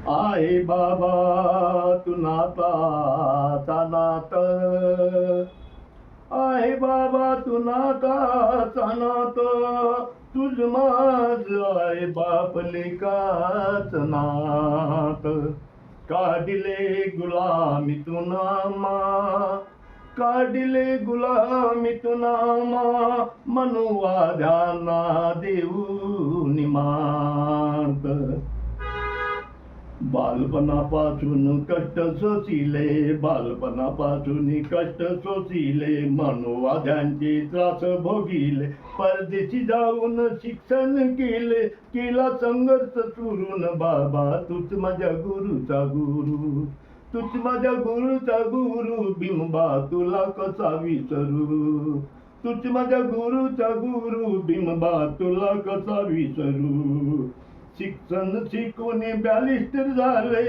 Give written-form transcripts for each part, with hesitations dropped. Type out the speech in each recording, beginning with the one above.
आहे बाबा तू नाताचा नात, आहे बाबा तू नाताचा नात, तुझ माझ आहे बाप लेकाच नात. काढले गुलामीतून आम्हा, काढले गुलामीतून आम्हा, मनुवाद्यांना देऊ निमांत. बालपणापासून कष्ट सोसिले, बालपणापासून कष्ट सोसिले, मनोवाद्यांचे त्रास भोगिले, परदेशी जाऊन शिक्षण केले, केला संघर्ष सुरून बाबा तूच माझ्या गुरुचा गुरु, तूच माझ्या गुरुचा गुरु, बिंबा तुला कसा विसरू, तूच माझ्या गुरुचा गुरु, बिंबा तुला कसा विसरू. शिक्षण शिकून बॅलिस्टर झाले,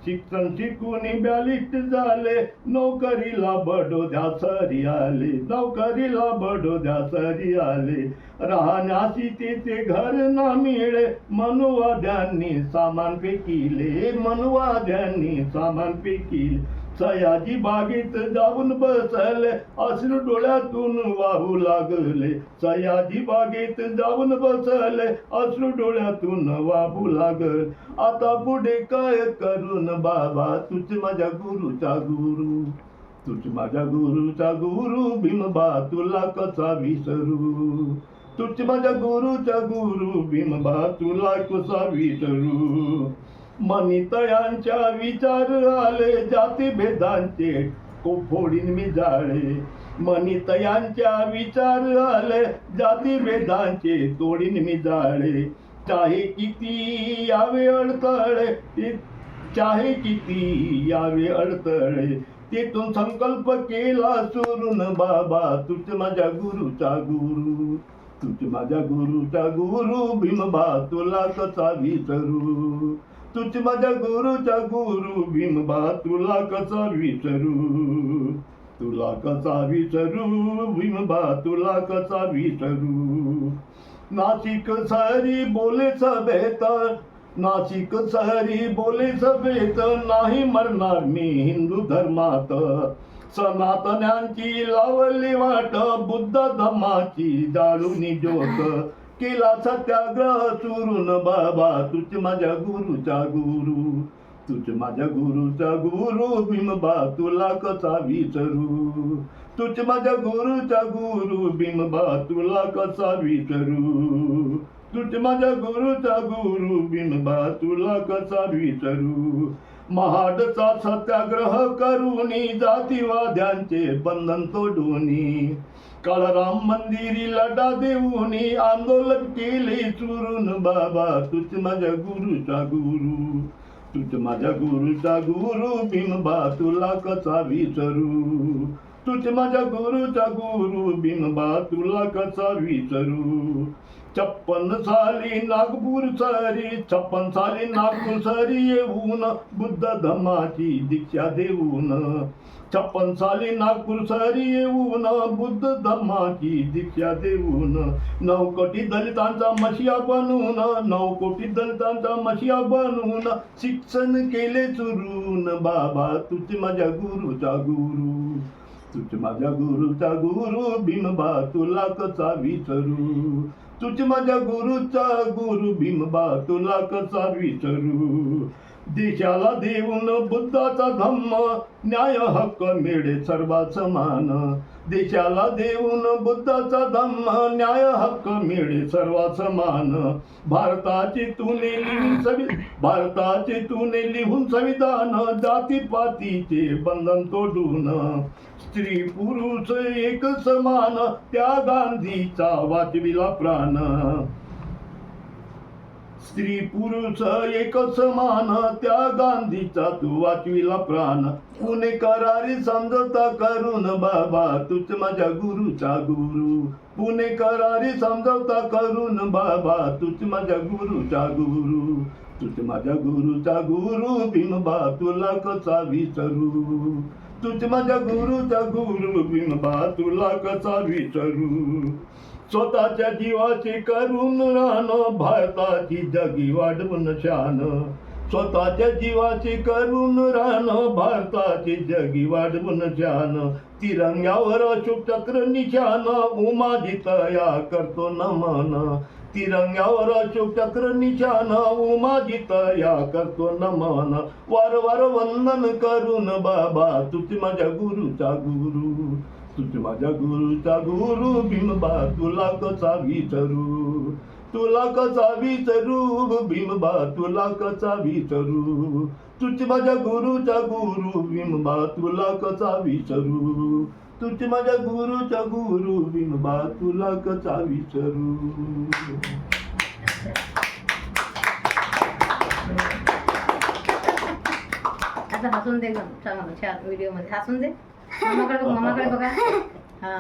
शिक्षण शिकून बॅलिस्टर झाले, नोकरीला बडोद्या सरी आले, नोकरीला बडोद्या सरी आले. राहण्याची तिथे घर ना मिळे, मनुवाद्यांनी सामान फेकिले, मनुवाद्यांनी सामान फेकिले. सयाजी बागेत जाऊन बसले, अश्रू डोळ्यातून वाहू लागले, सयाजी बागेत जाऊन बसले, अश्रू डोळ्यातून वाहू लागले. आता पुढे काय करून बाबा तूच माझ्या गुरुचा गुरु, तूच माझ्या गुरुचा गुरु, बिंबा तुला कसा विसरू, तूच माझ्या गुरुचा गुरु, बिंबा तुला कसा विसरू. मनितयांच्या विचार आले, जाती भेदांचे फोडीन मी जाळे, मनितयांच्या विचार आले, जाती भेदांचे तोडीन मी जाळे. चाहे किती यावे अडथळे, चाहे किती यावे अडथळे, तेथून संकल्प केला सोडून बाबा तूच माझ्या गुरुचा गुरु, तूच माझ्या गुरुचा गुरु, बिंबा तुला कसा विसरू, तूच माझ्या गुरुचा गुरु, बिंबा तुला कसा विसरू, तुला कसा विसरू, बिंबा तुला कसा विसरू. नाशिक सारी बोले सभेत, नाशिक सारी बोले सभेत, नाही मरणार मी हिंदू धर्मात, सनातन्यांची लावली वाट, बुद्ध धम्माची जाळूनी ज्योत, केला सत्याग्रह सुरून बाबा तूच माझ्या गुरुचा गुरु, तूच माझ्या गुरुचा गुरु, बिंबा तुला कसा विसरू, तूच माझ्या गुरुचा गुरु, बिंबा तुला कसा विसरू, तूच माझ्या गुरुचा गुरु, बिंबा तुला कसा विसरू. महाडचा सत्याग्रह करूनी, जातीवाद्यांचे बंधन तोडूनी, काळाराम मंदिरी लढा देऊनी, आंदोलन केले चुरून बाबा तूच माझ्या गुरुचा गुरु, तूच माझ्या गुरुचा गुरु, बिंबा तुला कसा विसरू, तूच माझ्या गुरुचा गुरु, बिंबा तुला कसा विसरू. 56 साली नागपूर सरी, 56 साली नागपूर सरी येऊन, बुद्ध धम्माची दीक्षा देऊन, 56 साली नागपूर सरी येऊन, बुद्ध धम्माची दीक्षा देऊन, 9 कोटी दलितांचा मशिया बनून, 9 कोटी दलितांचा मशिया बनून, शिक्षण केले चुरून बाबा तूच माझ्या गुरुचा गुरु, तूच माझ्या गुरुचा गुरु, बिंबा तुला कसा विसरू, तूच माझ्या गुरुचा गुरु, बिंबा तुला कसा विसरू. देशाला देऊन बुद्धाचा धम्म, न्याय हक्क मिळे सर्वा समान, देशाला देऊन बुद्धाचा धम्म, न्याय हक्क मिळे सर्वा समान. भारताचे तूने लिहून संविधान, जातीपातीचे बंधन तोडून, स्त्री पुरुष एक समान, त्या गांधीचा वाचविला प्राण, स्त्री पुरुष एक समान, त्या गांधीचा तू वाचविला प्राण. पुणे करारी समजता करून बाबा तूच माझ्या गुरुचा गुरु, पुणे करारी समजता करून बाबा तूच माझ्या गुरुचा गुरु, तूच माझ्या गुरुचा गुरु, बिंबा तुला कसा विसरू, तूच माझ्या गुरुचा गुरु, बिंबा तुला कसा विसरू. स्वतःच्या जीवाचे करून राहणं, भारताची जगी वाढवून शान, स्वतःच्या जीवाची करून रान, भारताची जगी वाढवून जान, तिरंग्यावर अशोक चक्र निशान, उमाजी तया करतो नमन, तिरंग्यावर अशोक चक्र निशान, उमाजी तया करतो नमन, वारंवार वंदन करून बाबा तुझ माझ्या गुरुचा गुरु, तुझ माझ्या गुरुचा गुरु, भीमबा तुला कसा विसरू, तुला कसा विसरू, भीमबा तुला कसा विसरू, तुझ माझ्या गुरुचा गुरु, भीमबा तुला कसा विसरू, तुझ माझ्या गुरुचा गुरु, भीमबा तुला कसा विसरू. आता हसून दे ग, छान व्हिडिओ मध्ये हसून दे. मामाकडे बघा. हा